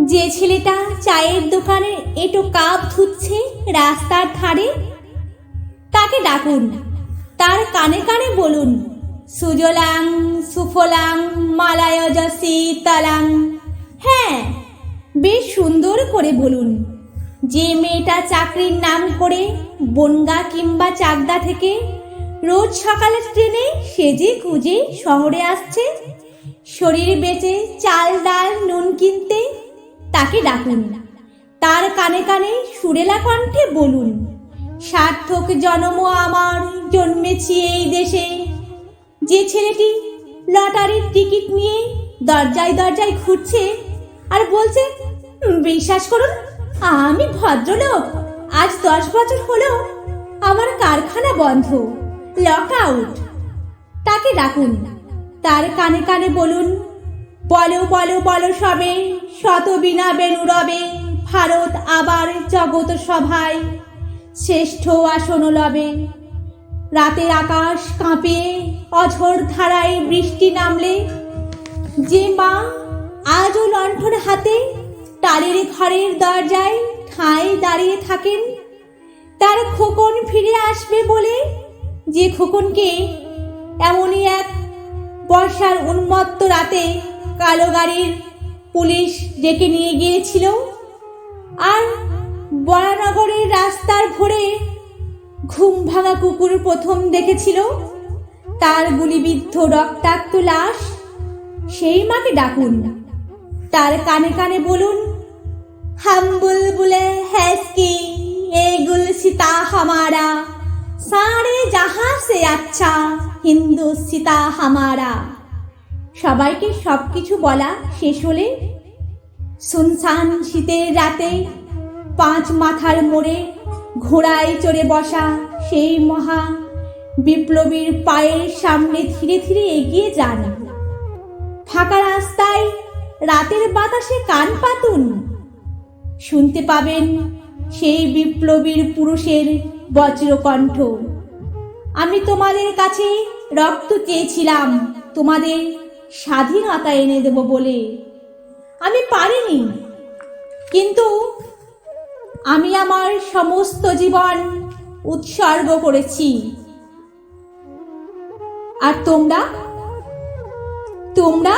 যে ছেলেটা চায়ের দোকানে এটো কাপ ধুচ্ছে রাস্তার ধারে, তাকে ডাকুন। তার কানে কানে বলুন, সুজলাং সুফলাং মালায়জ শীতলাং। হ্যাঁ, বেশ সুন্দর করে বলুন। যে মেয়েটা চাকরির নাম করে বনগা কিংবা চাকদা থেকে রোজ সকালের ট্রেনে সেজে গুজে শহরে আসছে শরীর বেচে চাল ডাল নুন কিনতে, তাকে ডাকুন। তার কানে কানে সুরেলা কণ্ঠে বলুন, সার্থক জন্ম আমার জন্মেছি এই দেশে। যে ছেলেটি লটারির টিকিট নিয়ে দরজায় দরজায় ঘুরছে আর বলছে, বিশ্বাস করুন আমি ভদ্রলোক, আজ 10 বছর হলো আমার কারখানা বন্ধ, লক আউট, তাকে ডাকুন। তার কানে কানে বলুন, বলো বলো বলো সবে, শত বিনা বেনু রবে, ভারত আবার জগত সভায় শ্রেষ্ঠ আসন লবে। রাতের আকাশ কাঁপিয়ে অঝোর ধারায় বৃষ্টি নামলে যে মা আজও লণ্ঠন হাতে টালির ঘরের দরজায় ঠাঁই দাঁড়িয়ে থাকেন, তার খোকন ফিরে আসবে বলে, যে খোকনকে এমনই এক বর্ষার উন্মত্ত রাতে কালো গাড়ির পুলিশ ডেকে নিয়ে গিয়েছিল আর বরানগরের রাস্তার ভোরে ঘুম ভাঙা কুকুর প্রথম দেখেছিল তার গুলিবিদ্ধ রক্তাক্ত লাশ, সেই মাকে ডাকুন। তার কানে কানে বলুন, হাম বুলবুলে হ্যাসকি এ গুলশিতা হামারা, সারে জাহাঁ সে আচ্ছা হিন্দুস্তিতা হামারা। সবাইকে সবকিছু বলা শেষ হলে সুনসান শীতের রাতে 5 মাথার মোড়ে ঘোড়ায় চড়ে বসা সেই মহা বিপ্লবীর পায়ের সামনে ধীরে ধীরে এগিয়ে যান। ফাঁকা রাস্তায় রাতের বাতাসে কান পাতুন, শুনতে পাবেন সেই বিপ্লবীর পুরুষের বজ্রকণ্ঠ, আমি তোমাদের কাছে রক্ত চেয়েছিলাম তোমাদের স্বাধীনতা এনে দেব বলে, আমি পারিনি, কিন্তু আমি আমার সমস্ত জীবন উৎসর্গ করেছি। আর তোমরা